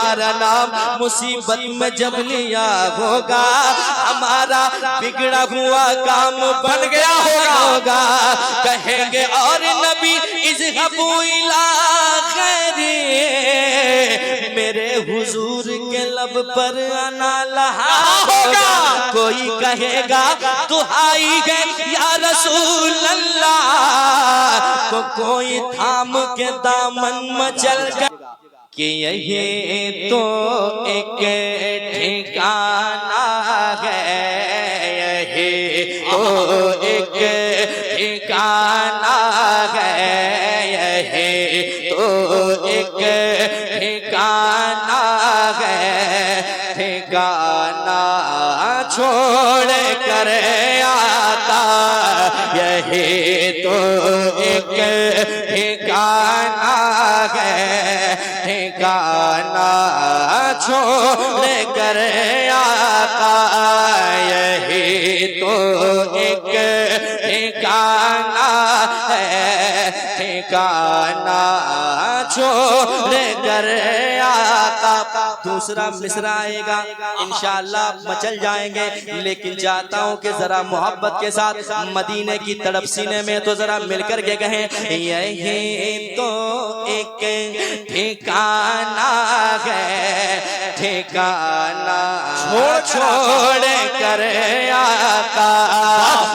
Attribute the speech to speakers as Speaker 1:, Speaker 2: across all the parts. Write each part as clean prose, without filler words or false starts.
Speaker 1: तुम्हारा नाम मुसीबत में जब लिया होगा, हमारा बिगड़ा हुआ काम बन गया होगा। कहेंगे और नबी इज़हबू इला गैरी, मेरे हुजूर के लब पर आना लहा होगा। कोई कहेगा दुहाई है या रसूल अल्लाह, तो कोई थाम के दामन मचल गया कि यही तो एक ठिकाना है, यही तो एक ठिकाना है, यही तो एक ठिकाना है। ठिकाना छोड़ कर आता, यही तो एक ठिकाना है। ठिकाना छोड़ कर आता, यही तो एक ठिकाना है। ठिकाना छोड़ कर आता। दूसरा मिसरा आएगा, इंशाअल्लाह मचल जाएंगे, लेकिन चाहता हूँ कि जरा मोहब्बत के साथ मदीने की तड़प सीने में तो जरा मिलकर के कहें, यही तो एक ठिकाना है। ठिकाना छोड़ कर आता,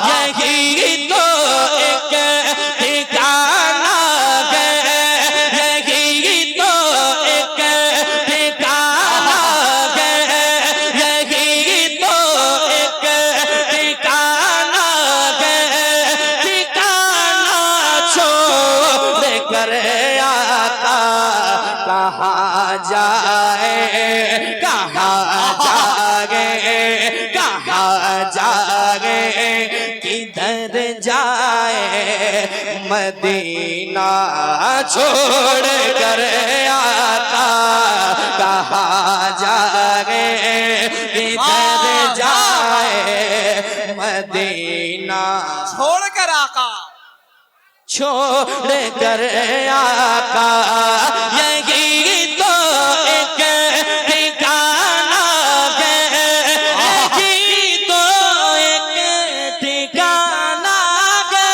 Speaker 1: यही तो एक ठिकाना है, यही तो एक ठिकाना है, यही तो एक ठिकाना है। ठिकाना छोड़ कर आता, कहाँ जाए, कहाँ जाए, कहाँ जाए, किधर जाए, मदीना छोड़ कर आता। कहाँ जाए, किधर जाए, मदीना
Speaker 2: छोड़ कर आका,
Speaker 1: छोड़ कर आका। यही तो एक ठिकाना है, यही तो एक ठिकाना है,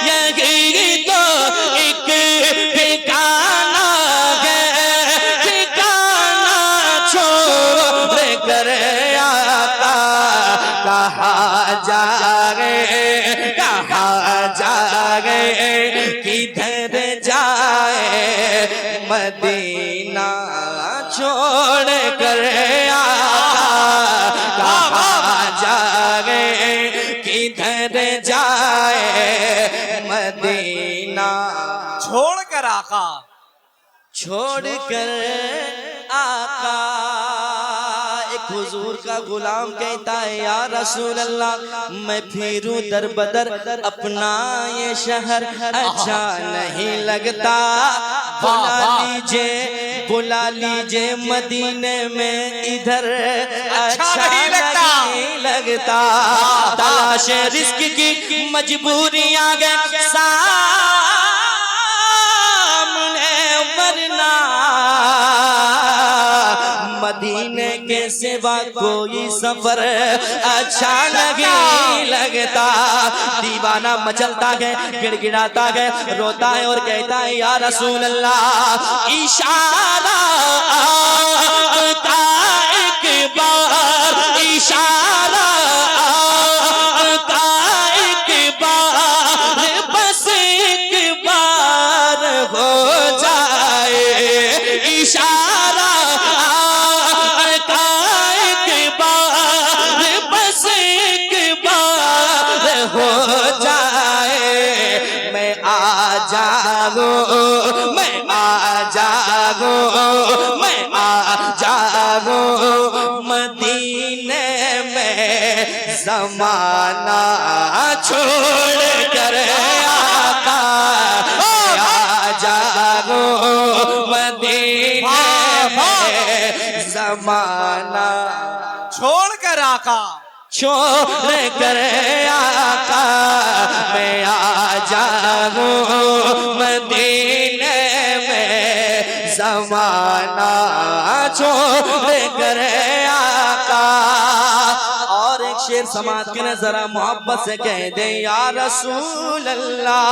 Speaker 1: यही तो एक ठिकाना है। ठिकाना छोड़ कर आता, कहाँ जाए, कहाँ जाए, किधर जाए, मदीना छोड़ कर आता। कहाँ जाए, किधर जाए, मदीना
Speaker 2: छोड़ कर आका,
Speaker 1: छोड़ कर आका। एक हुजूर का गुलाम कहता है, या रसूल अल्लाह, मैं फिरूं दर बदर अपना ये शहर अच्छा नहीं लगता। बुला लीजिए मदीने में इधर अच्छा नहीं लगता। तलाश रिस्क की मजबूरियां गए सामने, वरना मदीने के सिवा कोई सफर अच्छा नहीं लगता। दीवाना मचलता है, गिड़गिड़ाता है, रोता है और कहता है, या रसूल अल्लाह, इशारा आता एक बार, इशारा आता एक बार, बस एक बार हो जाए। इशारा हो जाए, मैं आ जाऊं, मैं आ जाऊं, मैं आ जाऊं मदीने में, ज़माना छोड़ कर आका। आ जाऊं मदीने में, ज़माना
Speaker 2: छोड़ कर आका,
Speaker 1: छोड़ कर आका। मैं आ जाऊं मदीने में, ज़माना छोड़ कर आका। और एक शेर समाज के न जरा मोहब्बत से कह दे या रसूल अल्लाह,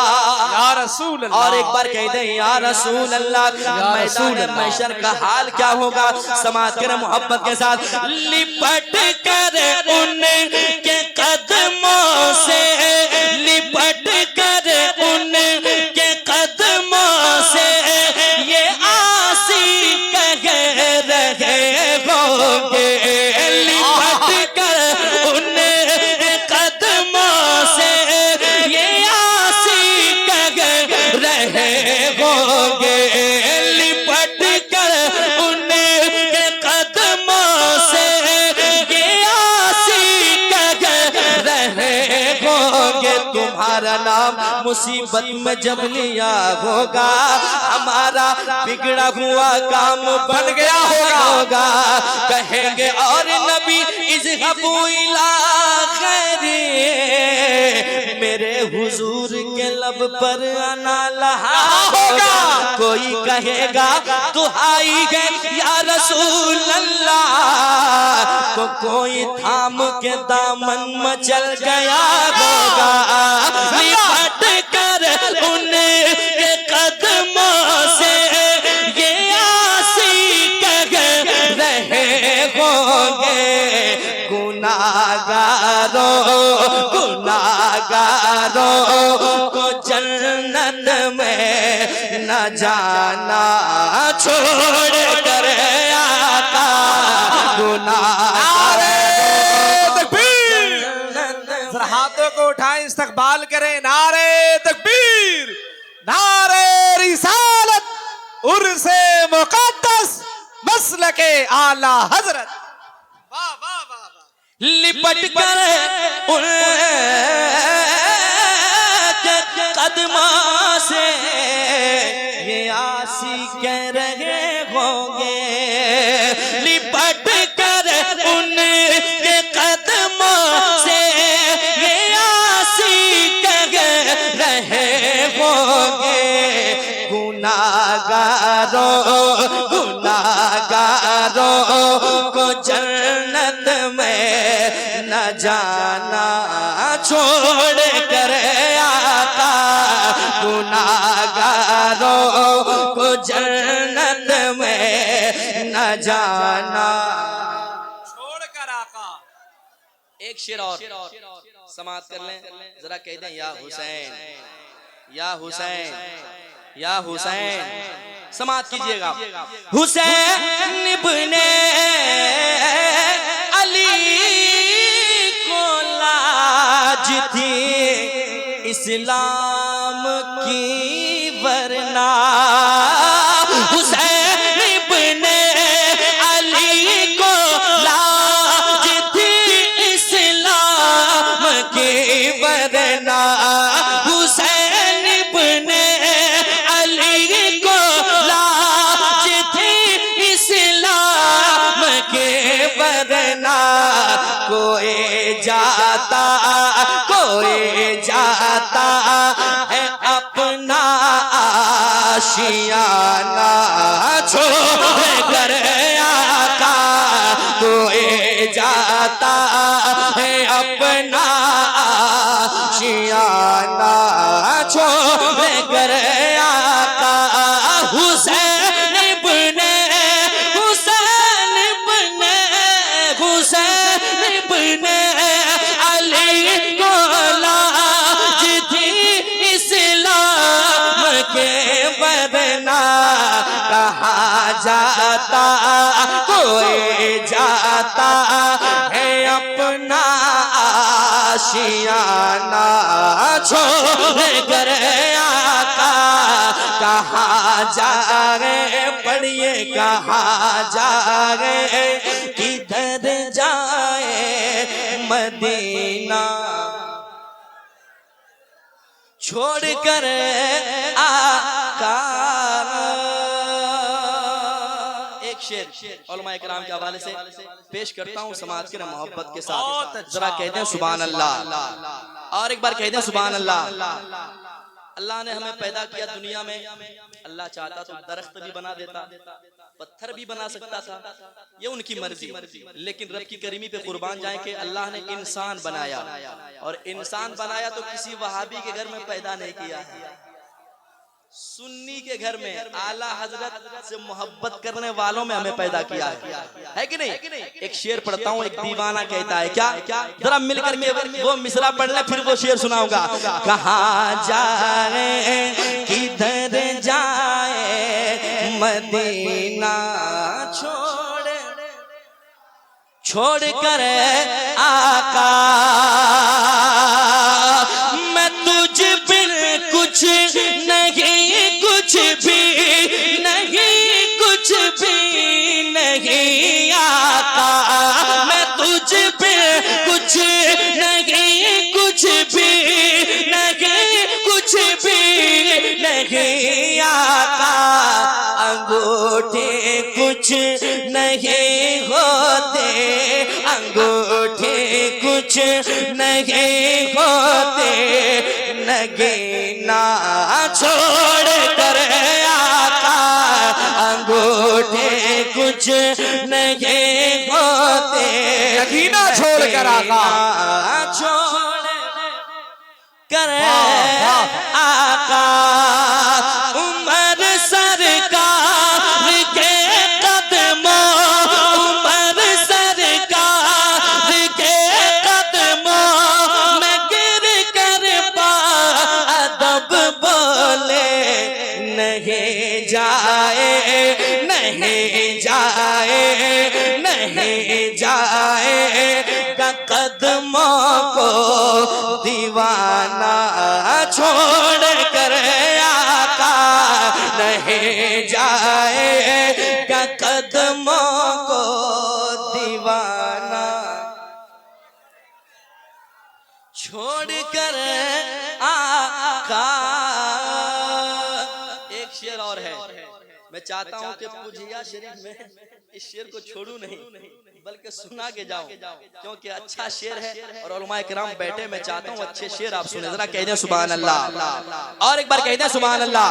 Speaker 2: या रसूल अल्लाह।
Speaker 1: और एक बार कह दे या रसूल अल्लाह। मैदान महशर का हाल क्या होगा? समाज के न मोहब्बत के साथ लिपट कर उनके कदमों से, लिपट कर उनके कदमों से ये आसी कह रहे होंगे। लिपट कर उनके कदमों से ये आसी कह रहे होंगे। लिपट कर उनके कदमों से ये आसी कह रहे होंगे। तुम्हारा नाम मुसीबत में जब लिया होगा, हमारा बिगड़ा हुआ काम बन गया होगा। कहेंगे और नबी इज़हबू इला गैरी, मेरे हुजूर के लब पर आना लहा होगा। कोई कहेगा दुहाई है या रसूल अल्लाह, तो कोई थाम के दामन मचल गया होगा। लिपट कर उनके कदमों से ये आसी कह रहे होंगे। गुनाहगारों को जन्नत में न जाना छोड़ कर आका।
Speaker 2: जरा हाथों को उठाएं, इस्तकबाल करें। नारे तकबीर, नारे रिसालत, उर्से मुक़द्दस, मसलके आला हजरत। वाह वाह वाह वाह।
Speaker 1: लिपट कर उनके कदमों से ये आसी कह रहे होंगे। लिपट कर उनके कदमों से ये आसी कह रहे होंगे। गुनाहगारों को जन्नत में न जाना छोड़ कर आका। गुनाहगारों को जन्नत में न जाना
Speaker 2: छोड़ कर आका।
Speaker 1: एक शेर और समाप्त कर लें, जरा कह दें या हुसैन, या हुसैन, या हुसैन। समाप्त कीजिएगा। हुसैन इब्ने अली को लाज थी इस्लाम की वरना। हुसैन इब्ने अली को लाज थी इस्लाम की वरना। हुसैन इब्ने अली को लाज थी इस्लाम के वरना। कोई जाता है अपना आशियाना छोड़ कर आका। कोई जाता है अपना आशियाना छोड़ कर आका। हुसैन इब्ने अली को लाज थी इस्लाम के वरना। कहा जाता कोई जाता है अपना आशियाना छोड़ कर आका। कहा जा रहे पढ़िए, कहा जा रहे किधर जाए मदीना छोड़ कर आका। एक शेर उलमा इकराम के हवाले से पेश करता हूँ समाज के मोहब्बत के साथ। जरा कहते हैं सुभान अल्लाह, और एक बार कहते हैं सुभान अल्लाह। अल्लाह ने हमें पैदा किया दुनिया में, अल्लाह चाहता तो दरख्त भी बना देता, पत्थर भी बना सकता था, ये उनकी मर्जी। लेकिन रब की करीमी पे कुर्बान जाए कि अल्लाह ने इंसान बनाया, और इंसान बनाया तो किसी वहाबी के घर में पैदा नहीं किया है, सुन्नी के घर में आला हजरत से मोहब्बत करने वालों में हमें पैदा किया है कि नहीं। एक शेर पढ़ता हूँ, एक दीवाना कहता है, क्या जरा मिलकर के वो मिसरा पढ़ ले, फिर वो शेर सुनाऊंगा। कहाँ जाए किधर जाए मदीना छोड़ कर आका, मैं तुझ बिन कुछ नहीं, कुछ भी नहीं, कुछ भी नहीं आका, मैं तुझ बिन कुछ नहीं, कुछ भी नहीं, कुछ भी नहीं आका, अंगूठे कुछ नहीं होते, अंगूठे कुछ नहीं होते, नगीना छोड़ कर आका, अंगूठे कुछ नहीं होते,
Speaker 2: नगीना छोड़ कर आका,
Speaker 1: छोड़ कर आका, उमर सरकार के कदमों, उमर सरकार के कदमों में गिर कर अदब बोले, नहीं जाए, नहीं जाए, नहीं जाए कदमों को दीवाना छोड़ कर आका, नहीं जाए कदमों को दीवाना छोड़ कर आका। एक शेर और है, मैं चाहता हूं कि पुजिया शरीफ में इस शेर को छोड़ू नहीं, बल्कि सुना के जाऊं, क्योंकि अच्छा शेर है और उलमाए किराम बैठे, मैं चाहता हूं अच्छे शेर आप सुने। जरा कह दें सुभान अल्लाह, और एक बार कह दें सुभान अल्लाह,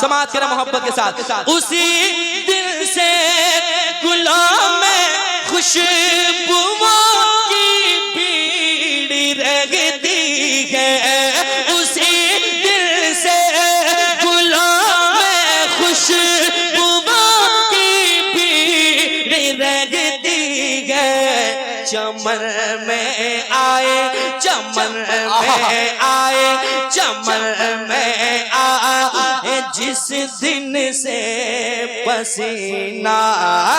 Speaker 1: समाज के मोहब्बत के साथ। उसी दिल से गुलाम में खुशबुओं की भीड़ लगती है, उसी दिल से गुलाम में खुशबुओं की भीड़ लगती है, चमन में आए, चमन में आए, चमन में आए, जिस दिन से पसीना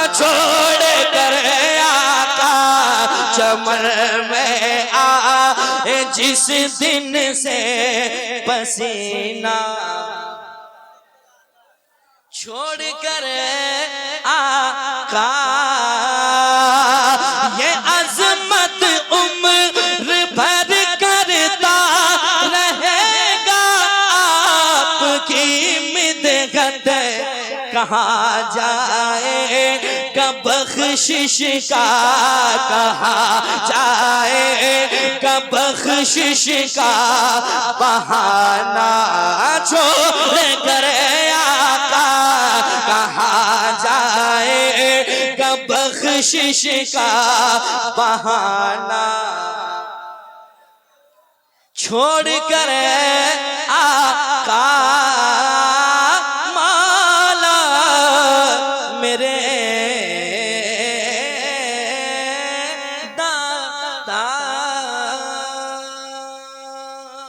Speaker 1: छोड़ कर आका, चमन में आए, जिस दिन से पसीना छोड़ कर आका, ये अजमत उम्र भर करता रहेगा आपकी मिदहत, कहाँ जाए कब बख्शिश का, कहाँ जाए कब बख्शिश का बहाना छोड़ कर आका, कहाँ जाए कब बख्शिश का बहाना छोड़ कर